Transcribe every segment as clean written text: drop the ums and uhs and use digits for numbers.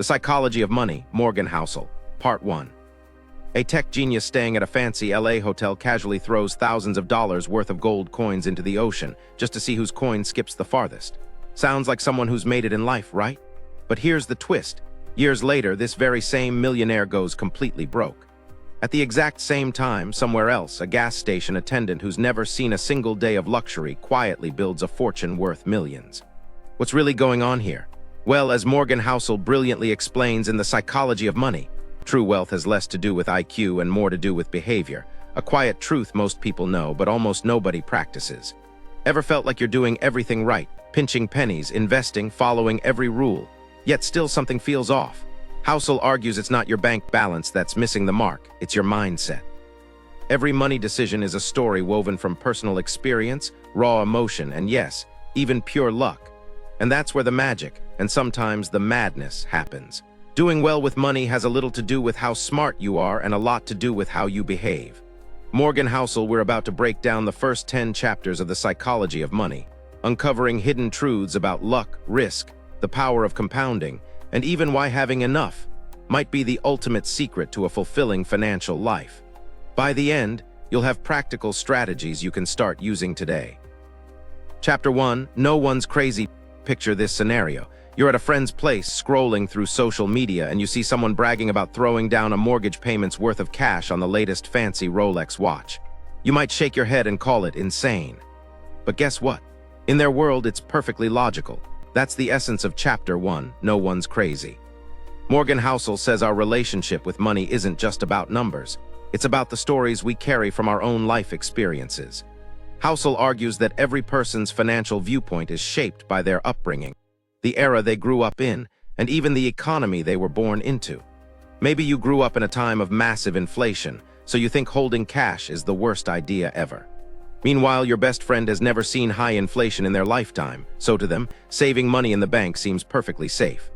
The Psychology of Money, Morgan Housel, Part 1. A tech genius staying at a fancy LA hotel casually throws thousands of dollars worth of gold coins into the ocean just to see whose coin skips the farthest. Sounds like someone who's made it in life, right? But here's the twist. Years later, this very same millionaire goes completely broke. At the exact same time, somewhere else, a gas station attendant who's never seen a single day of luxury quietly builds a fortune worth millions. What's really going on here? Well, as Morgan Housel brilliantly explains in The Psychology of Money, true wealth has less to do with IQ and more to do with behavior, a quiet truth most people know but almost nobody practices. Ever felt like you're doing everything right, pinching pennies, investing, following every rule, yet still something feels off? Housel argues it's not your bank balance that's missing the mark, it's your mindset. Every money decision is a story woven from personal experience, raw emotion, and yes, even pure luck. And that's where the magic, and sometimes the madness, happens. Doing well with money has a little to do with how smart you are and a lot to do with how you behave. Morgan Housel, we're about to break down the first 10 chapters of The Psychology of Money, uncovering hidden truths about luck, risk, the power of compounding, and even why having enough might be the ultimate secret to a fulfilling financial life. By the end, you'll have practical strategies you can start using today. Chapter 1, No One's Crazy. Picture this scenario. You're at a friend's place scrolling through social media and you see someone bragging about throwing down a mortgage payment's worth of cash on the latest fancy Rolex watch. You might shake your head and call it insane. But guess what? In their world, it's perfectly logical. That's the essence of Chapter 1, No One's Crazy. Morgan Housel says our relationship with money isn't just about numbers. It's about the stories we carry from our own life experiences. Housel argues that every person's financial viewpoint is shaped by their upbringing, the era they grew up in, and even the economy they were born into. Maybe you grew up in a time of massive inflation, so you think holding cash is the worst idea ever. Meanwhile, your best friend has never seen high inflation in their lifetime, so to them, saving money in the bank seems perfectly safe.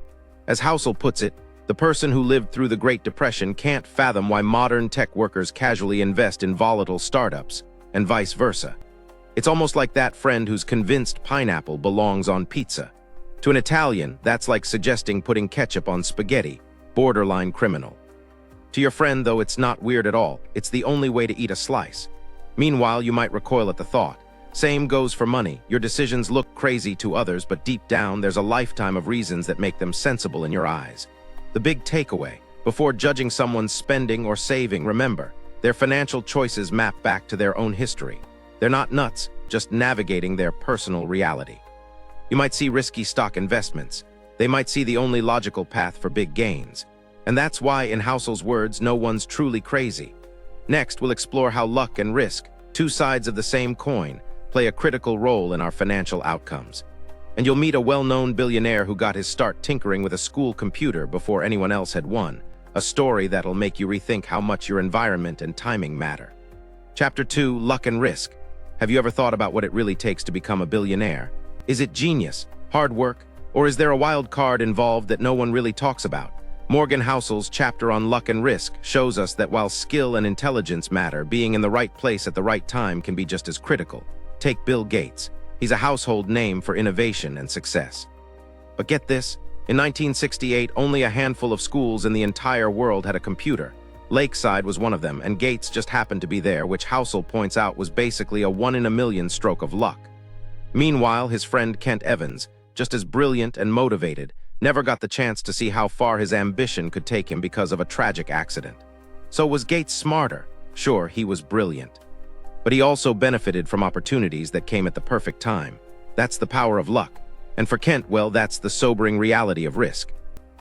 As Housel puts it, the person who lived through the Great Depression can't fathom why modern tech workers casually invest in volatile startups, and vice versa. It's almost like that friend who's convinced pineapple belongs on pizza. To an Italian, that's like suggesting putting ketchup on spaghetti, borderline criminal. To your friend, though, it's not weird at all. It's the only way to eat a slice. Meanwhile, you might recoil at the thought. Same goes for money. Your decisions look crazy to others, but deep down, there's a lifetime of reasons that make them sensible in your eyes. The big takeaway: before judging someone's spending or saving, remember, their financial choices map back to their own history. They're not nuts, just navigating their personal reality. You might see risky stock investments. They might see the only logical path for big gains. And that's why, in Housel's words, no one's truly crazy. Next, we'll explore how luck and risk, two sides of the same coin, play a critical role in our financial outcomes. And you'll meet a well-known billionaire who got his start tinkering with a school computer before anyone else had won, a story that'll make you rethink how much your environment and timing matter. Chapter 2, Luck and Risk. Have you ever thought about what it really takes to become a billionaire? Is it genius, hard work, or is there a wild card involved that no one really talks about? Morgan Housel's chapter on luck and risk shows us that while skill and intelligence matter, being in the right place at the right time can be just as critical. Take Bill Gates. He's a household name for innovation and success. But get this, in 1968, only a handful of schools in the entire world had a computer. Lakeside was one of them, and Gates just happened to be there, which Housel points out was basically a 1 in a million stroke of luck. Meanwhile, his friend Kent Evans, just as brilliant and motivated, never got the chance to see how far his ambition could take him because of a tragic accident. So was Gates smarter? Sure, he was brilliant. But he also benefited from opportunities that came at the perfect time. That's the power of luck. And for Kent, well, that's the sobering reality of risk.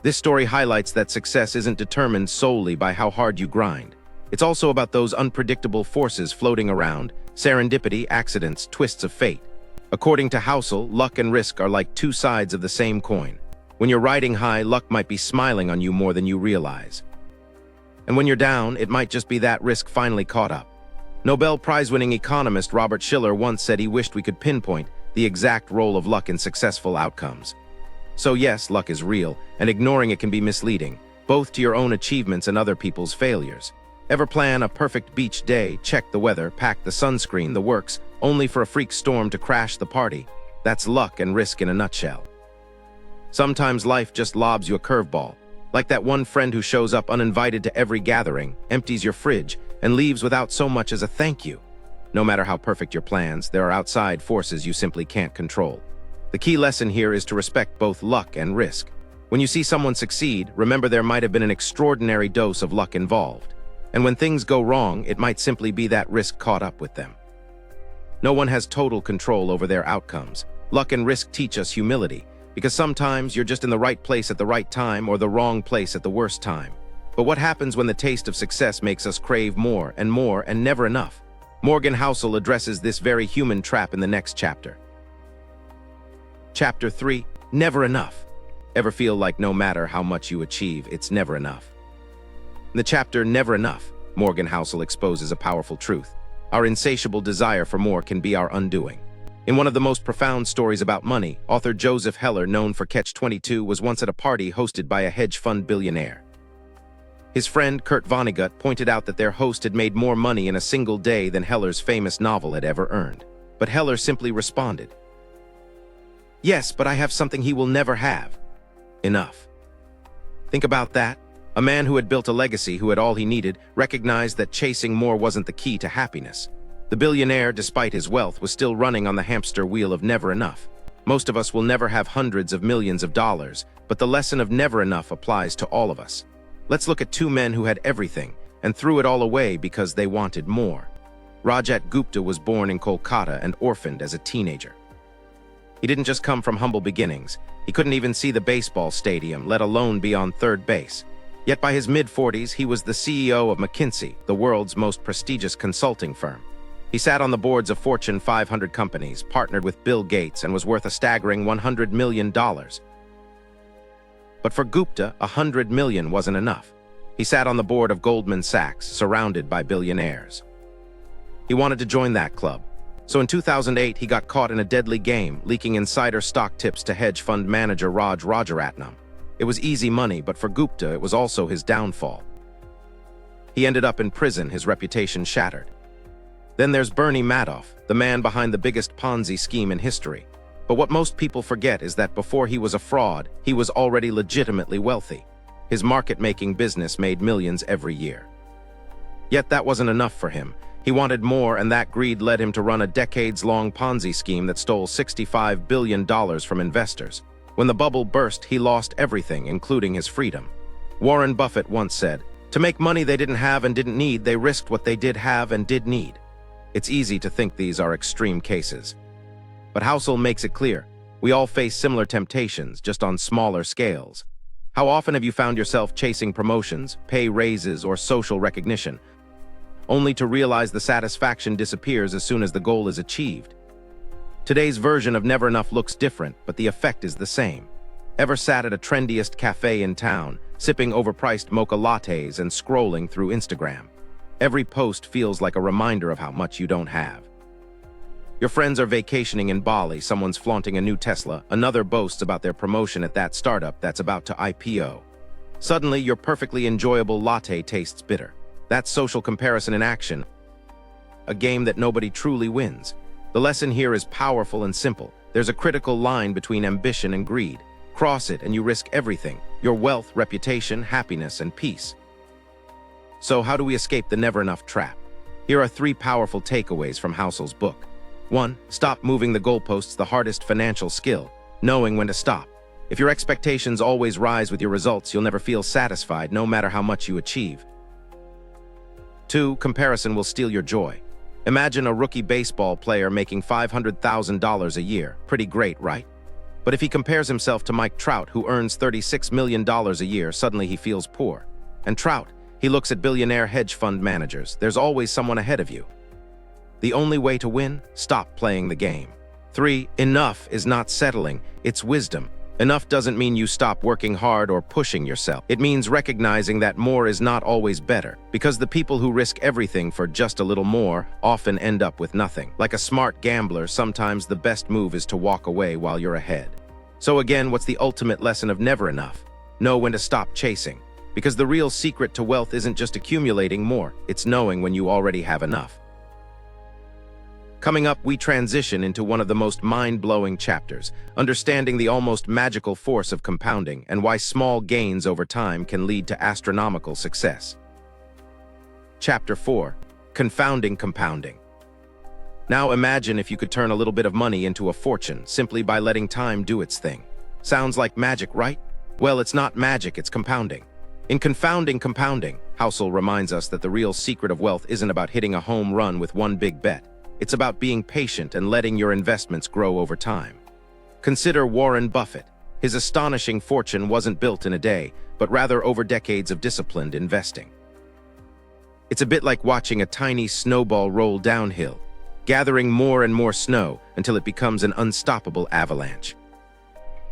This story highlights that success isn't determined solely by how hard you grind. It's also about those unpredictable forces floating around, serendipity, accidents, twists of fate. According to Housel, luck and risk are like two sides of the same coin. When you're riding high, luck might be smiling on you more than you realize. And when you're down, it might just be that risk finally caught up. Nobel Prize-winning economist Robert Shiller once said he wished we could pinpoint the exact role of luck in successful outcomes. So yes, luck is real, and ignoring it can be misleading, both to your own achievements and other people's failures. Ever plan a perfect beach day, check the weather, pack the sunscreen, the works, only for a freak storm to crash the party? That's luck and risk in a nutshell. Sometimes life just lobs you a curveball. Like that one friend who shows up uninvited to every gathering, empties your fridge, and leaves without so much as a thank you. No matter how perfect your plans, there are outside forces you simply can't control. The key lesson here is to respect both luck and risk. When you see someone succeed, remember there might have been an extraordinary dose of luck involved. And when things go wrong, it might simply be that risk caught up with them. No one has total control over their outcomes. Luck and risk teach us humility, because sometimes you're just in the right place at the right time or the wrong place at the worst time. But what happens when the taste of success makes us crave more and never enough? Morgan Housel addresses this very human trap in the next chapter. Chapter 3, Never Enough. Ever feel like no matter how much you achieve, it's never enough? In the chapter Never Enough, Morgan Housel exposes a powerful truth. Our insatiable desire for more can be our undoing. In one of the most profound stories about money, author Joseph Heller, known for Catch-22, was once at a party hosted by a hedge fund billionaire. His friend Kurt Vonnegut pointed out that their host had made more money in a single day than Heller's famous novel had ever earned. But Heller simply responded, "Yes, but I have something he will never have. Enough." Think about that. A man who had built a legacy, who had all he needed, recognized that chasing more wasn't the key to happiness. The billionaire, despite his wealth, was still running on the hamster wheel of never enough. Most of us will never have hundreds of millions of dollars, but the lesson of never enough applies to all of us. Let's look at two men who had everything and threw it all away because they wanted more. Rajat Gupta was born in Kolkata and orphaned as a teenager. He didn't just come from humble beginnings. He couldn't even see the baseball stadium, let alone be on third base. Yet by his mid-40s, he was the CEO of McKinsey, the world's most prestigious consulting firm. He sat on the boards of Fortune 500 companies, partnered with Bill Gates, and was worth a staggering $100 million. But for Gupta, $100 million wasn't enough. He sat on the board of Goldman Sachs, surrounded by billionaires. He wanted to join that club. So in 2008, he got caught in a deadly game, leaking insider stock tips to hedge fund manager Raj Rajaratnam. It was easy money, but for Gupta, it was also his downfall. He ended up in prison, his reputation shattered. Then there's Bernie Madoff, the man behind the biggest Ponzi scheme in history. But what most people forget is that before he was a fraud, he was already legitimately wealthy. His market-making business made millions every year. Yet that wasn't enough for him. He wanted more, and that greed led him to run a decades-long Ponzi scheme that stole $65 billion from investors. When the bubble burst, he lost everything, including his freedom. Warren Buffett once said, "To make money they didn't have and didn't need, they risked what they did have and did need." It's easy to think these are extreme cases. But Housel makes it clear, we all face similar temptations, just on smaller scales. How often have you found yourself chasing promotions, pay raises, or social recognition, only to realize the satisfaction disappears as soon as the goal is achieved? Today's version of Never Enough looks different, but the effect is the same. Ever sat at a trendiest cafe in town, sipping overpriced mocha lattes and scrolling through Instagram? Every post feels like a reminder of how much you don't have. Your friends are vacationing in Bali, someone's flaunting a new Tesla, another boasts about their promotion at that startup that's about to IPO. Suddenly, your perfectly enjoyable latte tastes bitter. That's social comparison in action, a game that nobody truly wins. The lesson here is powerful and simple. There's a critical line between ambition and greed. Cross it and you risk everything: your wealth, reputation, happiness, and peace. So how do we escape the never enough trap? Here are 3 powerful takeaways from Housel's book. 1. Stop moving the goalposts, the hardest financial skill, knowing when to stop. If your expectations always rise with your results, you'll never feel satisfied, no matter how much you achieve. 2. Comparison will steal your joy. Imagine a rookie baseball player making $500,000 a year. Pretty great, right? But if he compares himself to Mike Trout, who earns $36 million a year, suddenly he feels poor. And Trout, he looks at billionaire hedge fund managers. There's always someone ahead of you. The only way to win? Stop playing the game. 3. Enough is not settling, it's wisdom. Enough doesn't mean you stop working hard or pushing yourself. It means recognizing that more is not always better, because the people who risk everything for just a little more often end up with nothing. Like a smart gambler, sometimes the best move is to walk away while you're ahead. So again, what's the ultimate lesson of never enough? Know when to stop chasing. Because the real secret to wealth isn't just accumulating more, it's knowing when you already have enough. Coming up, we transition into one of the most mind-blowing chapters, understanding the almost magical force of compounding and why small gains over time can lead to astronomical success. Chapter 4. Confounding Compounding. Now imagine if you could turn a little bit of money into a fortune simply by letting time do its thing. Sounds like magic, right? Well, it's not magic, it's compounding. In Confounding Compounding, Housel reminds us that the real secret of wealth isn't about hitting a home run with one big bet. It's about being patient and letting your investments grow over time. Consider Warren Buffett. His astonishing fortune wasn't built in a day, but rather over decades of disciplined investing. It's a bit like watching a tiny snowball roll downhill, gathering more and more snow until it becomes an unstoppable avalanche.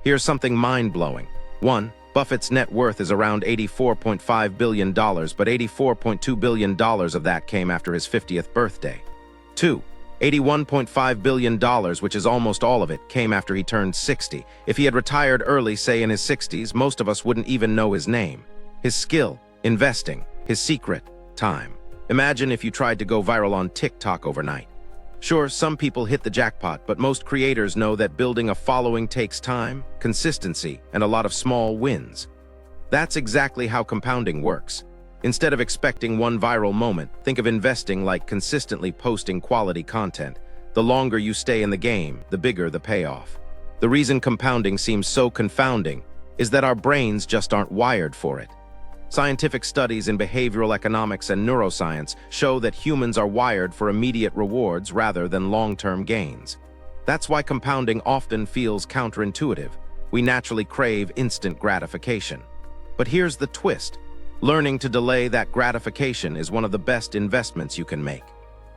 Here's something mind-blowing. 1. Buffett's net worth is around $84.5 billion, but $84.2 billion of that came after his 50th birthday. 2. $81.5 billion, which is almost all of it, came after he turned 60. If he had retired early, say in his 60s, most of us wouldn't even know his name. His skill, investing. His secret, time. Imagine if you tried to go viral on TikTok overnight. Sure, some people hit the jackpot, but most creators know that building a following takes time, consistency, and a lot of small wins. That's exactly how compounding works. Instead of expecting one viral moment, think of investing like consistently posting quality content. The longer you stay in the game, the bigger the payoff. The reason compounding seems so confounding is that our brains just aren't wired for it. Scientific studies in behavioral economics and neuroscience show that humans are wired for immediate rewards rather than long-term gains. That's why compounding often feels counterintuitive. We naturally crave instant gratification. But here's the twist. Learning to delay that gratification is one of the best investments you can make.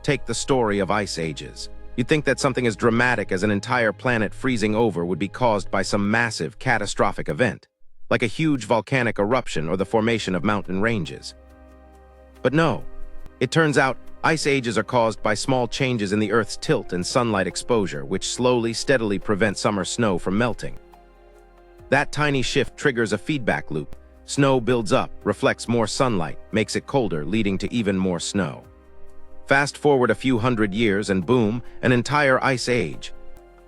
Take the story of ice ages. You'd think that something as dramatic as an entire planet freezing over would be caused by some massive, catastrophic event, like a huge volcanic eruption or the formation of mountain ranges. But no. It turns out, ice ages are caused by small changes in the Earth's tilt and sunlight exposure, which slowly, steadily prevent summer snow from melting. That tiny shift triggers a feedback loop. Snow builds up, reflects more sunlight, makes it colder, leading to even more snow. Fast forward a few hundred years and boom, an entire ice age.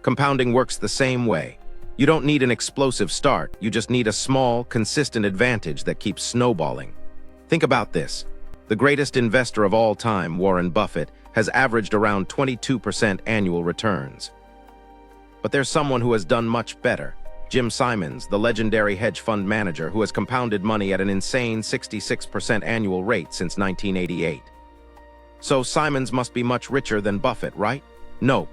Compounding works the same way. You don't need an explosive start, you just need a small, consistent advantage that keeps snowballing. Think about this. The greatest investor of all time, Warren Buffett, has averaged around 22% annual returns. But there's someone who has done much better. Jim Simons, the legendary hedge fund manager who has compounded money at an insane 66% annual rate since 1988. So Simons must be much richer than Buffett, right? Nope.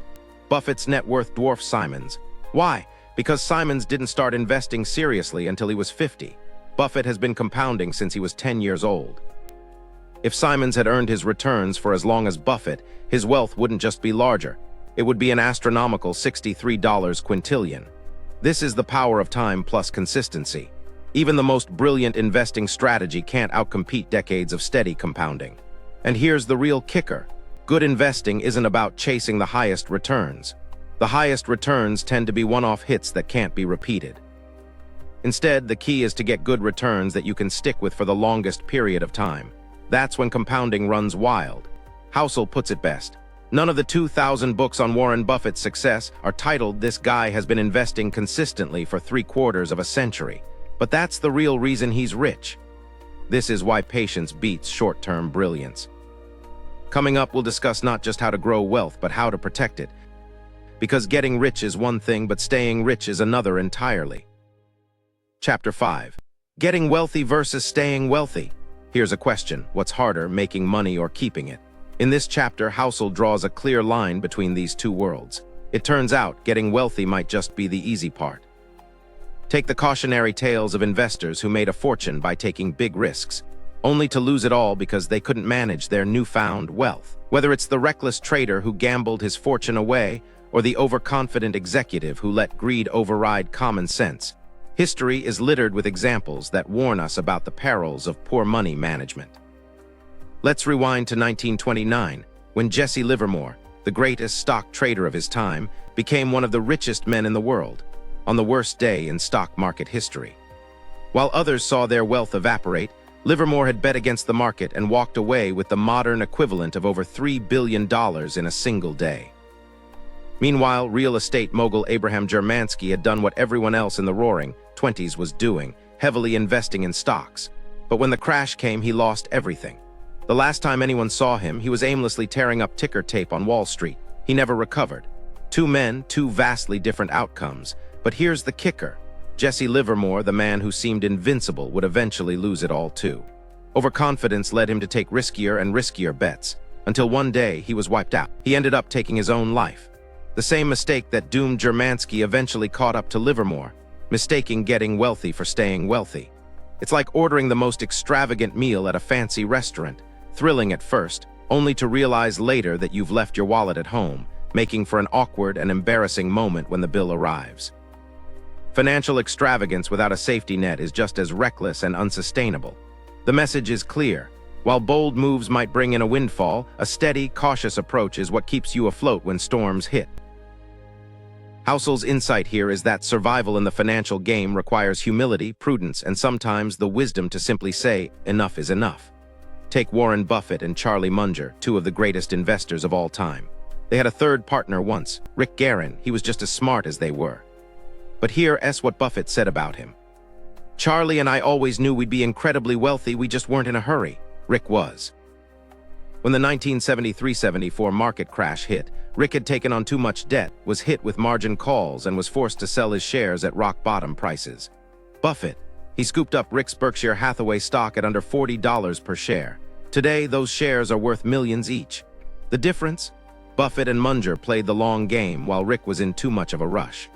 Buffett's net worth dwarfs Simons. Why? Because Simons didn't start investing seriously until he was 50. Buffett has been compounding since he was 10 years old. If Simons had earned his returns for as long as Buffett, his wealth wouldn't just be larger. It would be an astronomical $63 quintillion. This is the power of time plus consistency. Even the most brilliant investing strategy can't outcompete decades of steady compounding. And here's the real kicker. Good investing isn't about chasing the highest returns. The highest returns tend to be one-off hits that can't be repeated. Instead, the key is to get good returns that you can stick with for the longest period of time. That's when compounding runs wild. Housel puts it best. None of the 2,000 books on Warren Buffett's success are titled "This guy has been investing consistently for 3/4 of a century." But that's the real reason he's rich. This is why patience beats short-term brilliance. Coming up, we'll discuss not just how to grow wealth, but how to protect it. Because getting rich is one thing, but staying rich is another entirely. Chapter 5. Getting wealthy versus staying wealthy. Here's a question. What's harder, making money or keeping it? In this chapter, Housel draws a clear line between these two worlds. It turns out, getting wealthy might just be the easy part. Take the cautionary tales of investors who made a fortune by taking big risks, only to lose it all because they couldn't manage their newfound wealth. Whether it's the reckless trader who gambled his fortune away, or the overconfident executive who let greed override common sense, history is littered with examples that warn us about the perils of poor money management. Let's rewind to 1929, when Jesse Livermore, the greatest stock trader of his time, became one of the richest men in the world, on the worst day in stock market history. While others saw their wealth evaporate, Livermore had bet against the market and walked away with the modern equivalent of over $3 billion in a single day. Meanwhile, real estate mogul Abraham Germansky had done what everyone else in the Roaring '20s was doing, heavily investing in stocks. But when the crash came, he lost everything. The last time anyone saw him, he was aimlessly tearing up ticker tape on Wall Street. He never recovered. Two men, two vastly different outcomes. But here's the kicker. Jesse Livermore, the man who seemed invincible, would eventually lose it all too. Overconfidence led him to take riskier and riskier bets, until one day he was wiped out. He ended up taking his own life. The same mistake that doomed Germansky eventually caught up to Livermore, mistaking getting wealthy for staying wealthy. It's like ordering the most extravagant meal at a fancy restaurant, thrilling at first, only to realize later that you've left your wallet at home, making for an awkward and embarrassing moment when the bill arrives. Financial extravagance without a safety net is just as reckless and unsustainable. The message is clear. While bold moves might bring in a windfall, a steady, cautious approach is what keeps you afloat when storms hit. Housel's insight here is that survival in the financial game requires humility, prudence, and sometimes the wisdom to simply say, enough is enough. Take Warren Buffett and Charlie Munger, two of the greatest investors of all time. They had a third partner once, Rick Guerin. He was just as smart as they were. But here's what Buffett said about him. Charlie and I always knew we'd be incredibly wealthy, we just weren't in a hurry. Rick was. When the 1973-74 market crash hit, Rick had taken on too much debt, was hit with margin calls, and was forced to sell his shares at rock-bottom prices. Buffett, he scooped up Rick's Berkshire Hathaway stock at under $40 per share. Today, those shares are worth millions each. The difference? Buffett and Munger played the long game while Rick was in too much of a rush.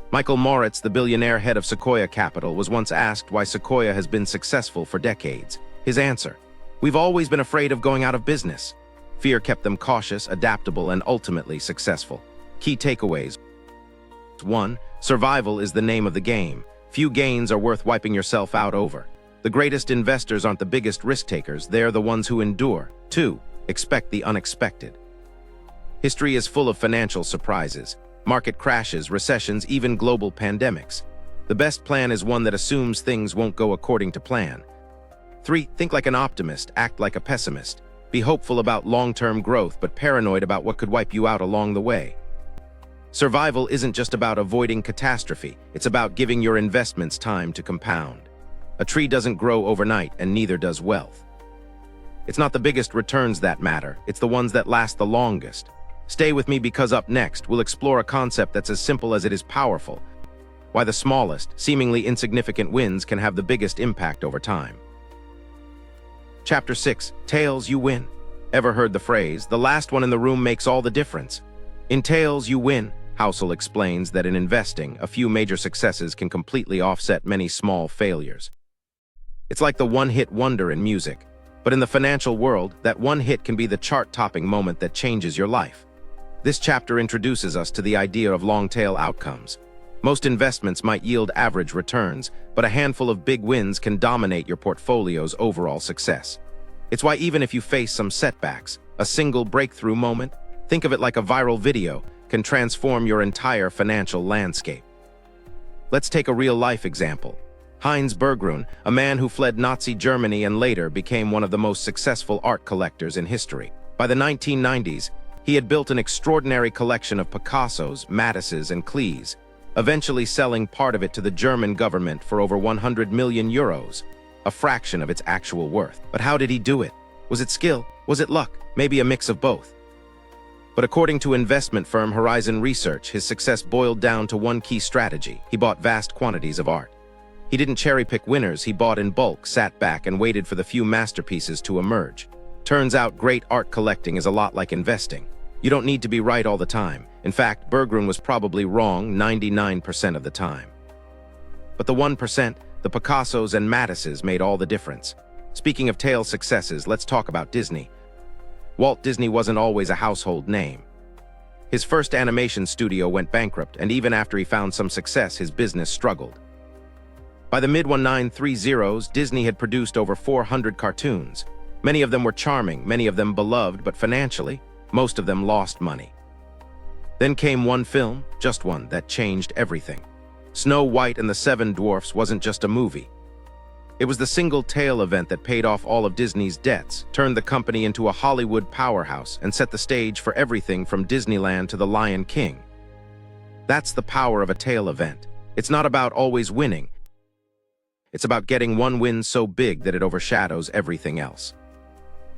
Michael Moritz, the billionaire head of Sequoia Capital, was once asked why Sequoia has been successful for decades. His answer: we've always been afraid of going out of business. Fear kept them cautious, adaptable, and ultimately successful. Key takeaways. 1. Survival is the name of the game. Few gains are worth wiping yourself out over. The greatest investors aren't the biggest risk takers, they're the ones who endure. 2. Expect the unexpected. History is full of financial surprises. Market crashes, recessions, even global pandemics. The best plan is one that assumes things won't go according to plan. 3. Think like an optimist, act like a pessimist. Be hopeful about long-term growth, but paranoid about what could wipe you out along the way. Survival isn't just about avoiding catastrophe, it's about giving your investments time to compound. A tree doesn't grow overnight, and neither does wealth. It's not the biggest returns that matter, it's the ones that last the longest. Stay with me because up next, we'll explore a concept that's as simple as it is powerful. Why the smallest, seemingly insignificant wins can have the biggest impact over time. Chapter 6. Tails, you win. Ever heard the phrase, the last one in the room makes all the difference? In Tails, you win, Housel explains that in investing, a few major successes can completely offset many small failures. It's like the one-hit wonder in music. But in the financial world, that one hit can be the chart-topping moment that changes your life. This chapter introduces us to the idea of long-tail outcomes. Most investments might yield average returns, but a handful of big wins can dominate your portfolio's overall success. It's why even if you face some setbacks, a single breakthrough moment, think of it like a viral video, can transform your entire financial landscape. Let's take a real-life example. Heinz Berggruen, a man who fled Nazi Germany and later became one of the most successful art collectors in history. By the 1990s, he had built an extraordinary collection of Picassos, Matisses, and Klees, eventually selling part of it to the German government for over 100 million euros, a fraction of its actual worth. But how did he do it? Was it skill? Was it luck? Maybe a mix of both. But according to investment firm Horizon Research, his success boiled down to one key strategy. He bought vast quantities of art. He didn't cherry-pick winners, he bought in bulk, sat back, and waited for the few masterpieces to emerge. Turns out great art collecting is a lot like investing. You don't need to be right all the time. In fact, Berggruen was probably wrong 99% of the time. But the 1%, the Picassos and Matisses, made all the difference. Speaking of tail successes, let's talk about Disney. Walt Disney wasn't always a household name. His first animation studio went bankrupt, and even after he found some success, his business struggled. By the mid-1930s, Disney had produced over 400 cartoons. Many of them were charming, many of them beloved, but financially, most of them lost money. Then came one film, just one, that changed everything. Snow White and the Seven Dwarfs wasn't just a movie. It was the single tail event that paid off all of Disney's debts, turned the company into a Hollywood powerhouse, and set the stage for everything from Disneyland to The Lion King. That's the power of a tail event. It's not about always winning. It's about getting one win so big that it overshadows everything else.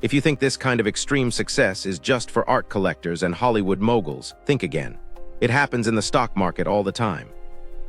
If you think this kind of extreme success is just for art collectors and Hollywood moguls, think again. It happens in the stock market all the time.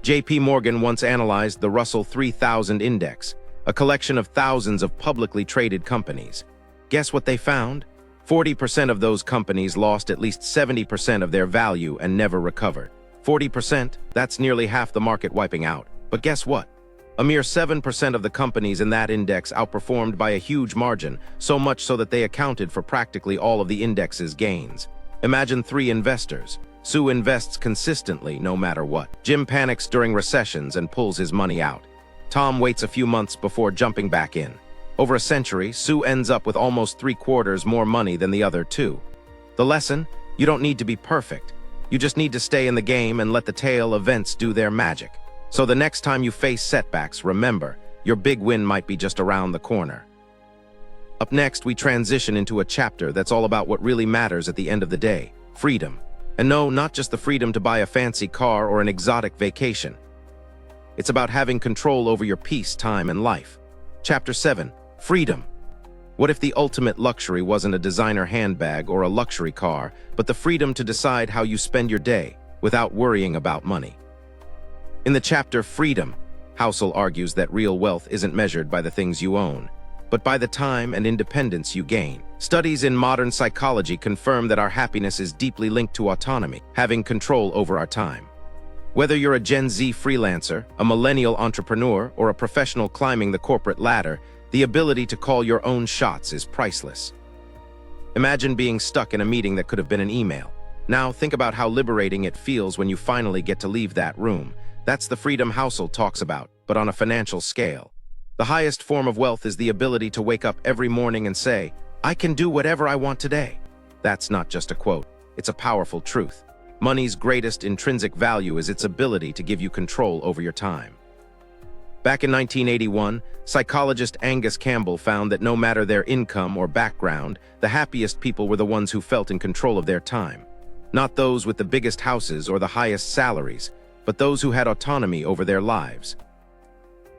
J.P. Morgan once analyzed the Russell 3000 index, a collection of thousands of publicly traded companies. Guess what they found? 40% of those companies lost at least 70% of their value and never recovered. 40%, that's nearly half the market wiping out. But guess what? A mere 7% of the companies in that index outperformed by a huge margin, so much so that they accounted for practically all of the index's gains. Imagine 3 investors. Sue invests consistently, no matter what. Jim panics during recessions and pulls his money out. Tom waits a few months before jumping back in. Over a century, Sue ends up with almost 3/4 more money than the other 2. The lesson? You don't need to be perfect. You just need to stay in the game and let the tail events do their magic. So the next time you face setbacks, remember, your big win might be just around the corner. Up next, we transition into a chapter that's all about what really matters at the end of the day: freedom. And no, not just the freedom to buy a fancy car or an exotic vacation. It's about having control over your peace, time, and life. Chapter 7, Freedom. What if the ultimate luxury wasn't a designer handbag or a luxury car, but the freedom to decide how you spend your day without worrying about money? In the chapter Freedom, Housel argues that real wealth isn't measured by the things you own, but by the time and independence you gain. Studies in modern psychology confirm that our happiness is deeply linked to autonomy, having control over our time. Whether you're a Gen Z freelancer, a millennial entrepreneur, or a professional climbing the corporate ladder, the ability to call your own shots is priceless. Imagine being stuck in a meeting that could have been an email. Now think about how liberating it feels when you finally get to leave that room. That's the freedom Housel talks about, but on a financial scale. The highest form of wealth is the ability to wake up every morning and say, "I can do whatever I want today." That's not just a quote, it's a powerful truth. Money's greatest intrinsic value is its ability to give you control over your time. Back in 1981, psychologist Angus Campbell found that no matter their income or background, the happiest people were the ones who felt in control of their time. Not those with the biggest houses or the highest salaries, but those who had autonomy over their lives.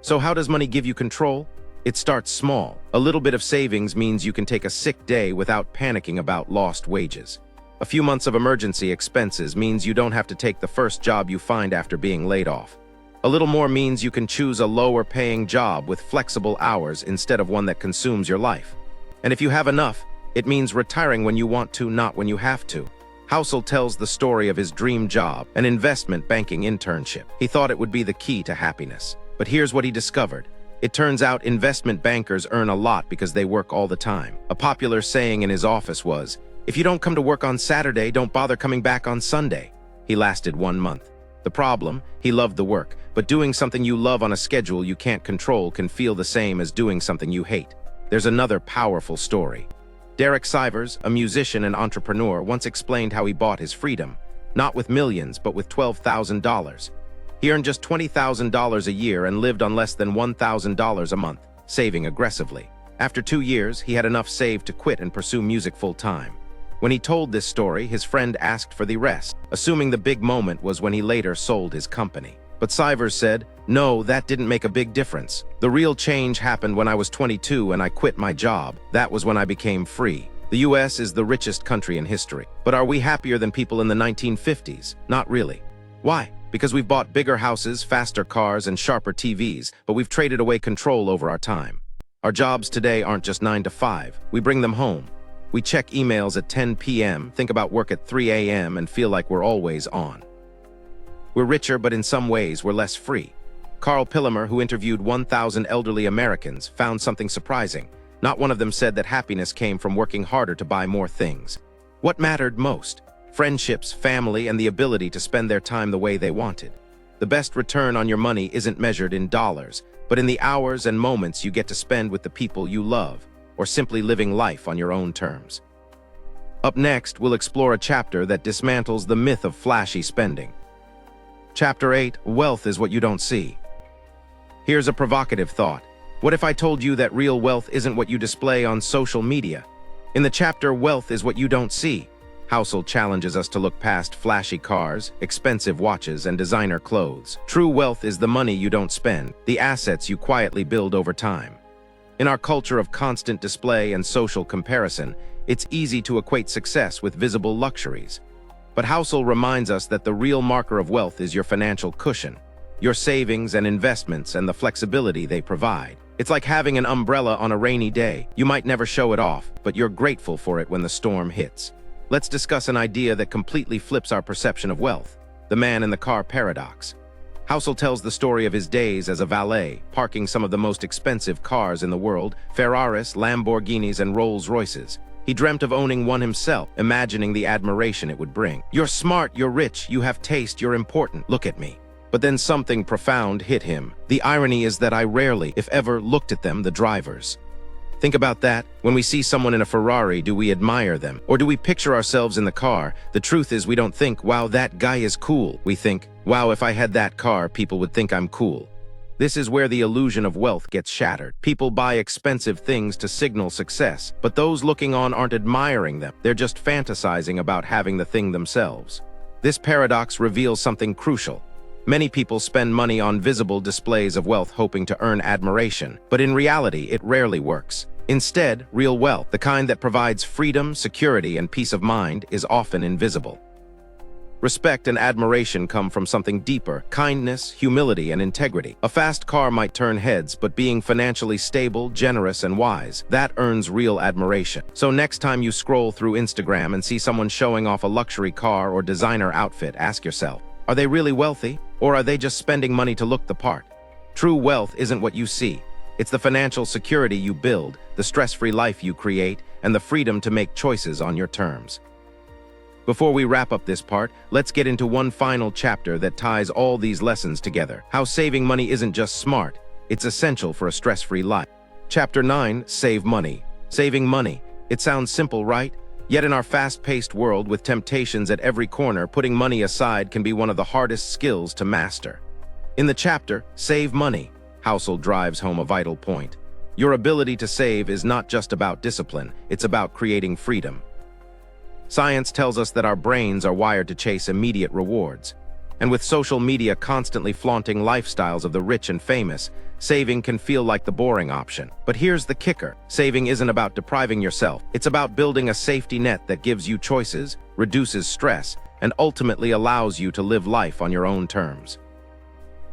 So how does money give you control? It starts small. A little bit of savings means you can take a sick day without panicking about lost wages. A few months of emergency expenses means you don't have to take the first job you find after being laid off. A little more means you can choose a lower-paying job with flexible hours instead of one that consumes your life. And if you have enough, it means retiring when you want to, not when you have to. Housel tells the story of his dream job, an investment banking internship. He thought it would be the key to happiness. But here's what he discovered. It turns out investment bankers earn a lot because they work all the time. A popular saying in his office was, "If you don't come to work on Saturday, don't bother coming back on Sunday." He lasted 1 month. The problem? He loved the work, but doing something you love on a schedule you can't control can feel the same as doing something you hate. There's another powerful story. Derek Sivers, a musician and entrepreneur, once explained how he bought his freedom, not with millions, but with $12,000. He earned just $20,000 a year and lived on less than $1,000 a month, saving aggressively. After 2 years, he had enough saved to quit and pursue music full-time. When he told this story, his friend asked for the rest, assuming the big moment was when he later sold his company. But Sivers said, "No, that didn't make a big difference. The real change happened when I was 22 and I quit my job. That was when I became free." The US is the richest country in history. But are we happier than people in the 1950s? Not really. Why? Because we've bought bigger houses, faster cars, and sharper TVs, but we've traded away control over our time. Our jobs today aren't just 9 to 5. We bring them home. We check emails at 10 p.m., think about work at 3 a.m., and feel like we're always on. We're richer, but in some ways, we're less free. Carl Pillemer, who interviewed 1,000 elderly Americans, found something surprising. Not one of them said that happiness came from working harder to buy more things. What mattered most? Friendships, family, and the ability to spend their time the way they wanted. The best return on your money isn't measured in dollars, but in the hours and moments you get to spend with the people you love, or simply living life on your own terms. Up next, we'll explore a chapter that dismantles the myth of flashy spending. Chapter 8, Wealth is What You Don't See. Here's a provocative thought. What if I told you that real wealth isn't what you display on social media? In the chapter Wealth is What You Don't See, Housel challenges us to look past flashy cars, expensive watches, and designer clothes. True wealth is the money you don't spend, the assets you quietly build over time. In our culture of constant display and social comparison, it's easy to equate success with visible luxuries. But Housel reminds us that the real marker of wealth is your financial cushion, your savings and investments, and the flexibility they provide. It's like having an umbrella on a rainy day. You might never show it off, but you're grateful for it when the storm hits. Let's discuss an idea that completely flips our perception of wealth: the man in the car paradox. Housel tells the story of his days as a valet, parking some of the most expensive cars in the world: Ferraris, Lamborghinis, and Rolls-Royces. He dreamt of owning one himself, imagining the admiration it would bring. "You're smart, you're rich, you have taste, you're important. Look at me." But then something profound hit him. The irony is that I rarely, if ever, looked at them, the drivers. Think about that. When we see someone in a Ferrari, do we admire them? Or do we picture ourselves in the car? The truth is, we don't think, "Wow, that guy is cool." We think, "Wow, if I had that car, people would think I'm cool." This is where the illusion of wealth gets shattered. People buy expensive things to signal success, but those looking on aren't admiring them. They're just fantasizing about having the thing themselves. This paradox reveals something crucial. Many people spend money on visible displays of wealth hoping to earn admiration, but in reality, it rarely works. Instead, real wealth, the kind that provides freedom, security, and peace of mind, is often invisible. Respect and admiration come from something deeper: kindness, humility, and integrity. A fast car might turn heads, but being financially stable, generous, and wise, that earns real admiration. So next time you scroll through Instagram and see someone showing off a luxury car or designer outfit, ask yourself, are they really wealthy? Or are they just spending money to look the part? True wealth isn't what you see. It's the financial security you build, the stress-free life you create, and the freedom to make choices on your terms. Before we wrap up this part, let's get into one final chapter that ties all these lessons together: how saving money isn't just smart, it's essential for a stress-free life. Chapter 9, Save Money. Saving money. It sounds simple, right? Yet in our fast-paced world with temptations at every corner, putting money aside can be one of the hardest skills to master. In the chapter, Save Money, Housel drives home a vital point. Your ability to save is not just about discipline, it's about creating freedom. Science tells us that our brains are wired to chase immediate rewards. And with social media constantly flaunting lifestyles of the rich and famous, saving can feel like the boring option. But here's the kicker: saving isn't about depriving yourself. It's about building a safety net that gives you choices, reduces stress, and ultimately allows you to live life on your own terms.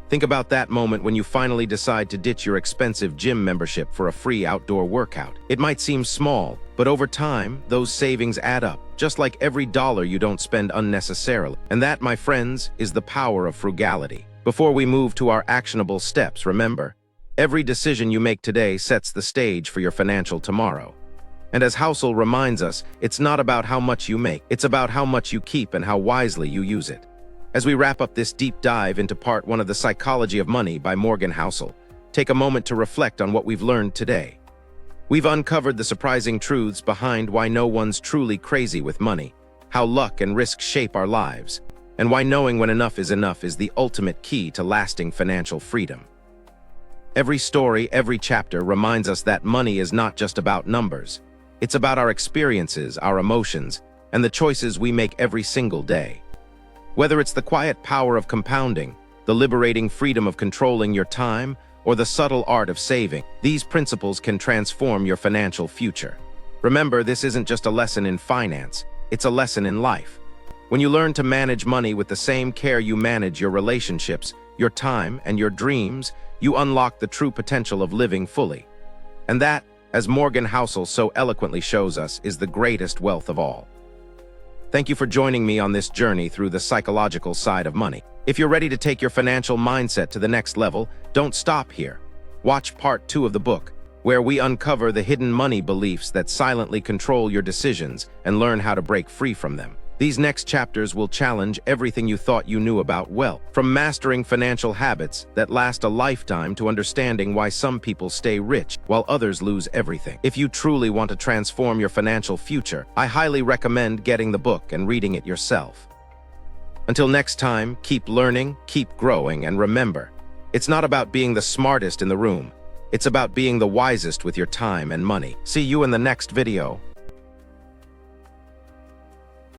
Think about that moment when you finally decide to ditch your expensive gym membership for a free outdoor workout. It might seem small, but over time, those savings add up, just like every dollar you don't spend unnecessarily. And that, my friends, is the power of frugality. Before we move to our actionable steps, remember, every decision you make today sets the stage for your financial tomorrow. And as Housel reminds us, it's not about how much you make, it's about how much you keep and how wisely you use it. As we wrap up this deep dive into part 1 of The Psychology of Money by Morgan Housel, take a moment to reflect on what we've learned today. We've uncovered the surprising truths behind why no one's truly crazy with money, how luck and risk shape our lives, and why knowing when enough is the ultimate key to lasting financial freedom. Every story, every chapter reminds us that money is not just about numbers. It's about our experiences, our emotions, and the choices we make every single day. Whether it's the quiet power of compounding, the liberating freedom of controlling your time, or the subtle art of saving, these principles can transform your financial future. Remember, this isn't just a lesson in finance, it's a lesson in life. When you learn to manage money with the same care you manage your relationships, your time, and your dreams, you unlock the true potential of living fully. And that, as Morgan Housel so eloquently shows us, is the greatest wealth of all. Thank you for joining me on this journey through the psychological side of money. If you're ready to take your financial mindset to the next level, don't stop here. Watch part 2 of the book, where we uncover the hidden money beliefs that silently control your decisions and learn how to break free from them. These next chapters will challenge everything you thought you knew about wealth, from mastering financial habits that last a lifetime to understanding why some people stay rich while others lose everything. If you truly want to transform your financial future, I highly recommend getting the book and reading it yourself. Until next time, keep learning, keep growing, and remember, it's not about being the smartest in the room. It's about being the wisest with your time and money. See you in the next video.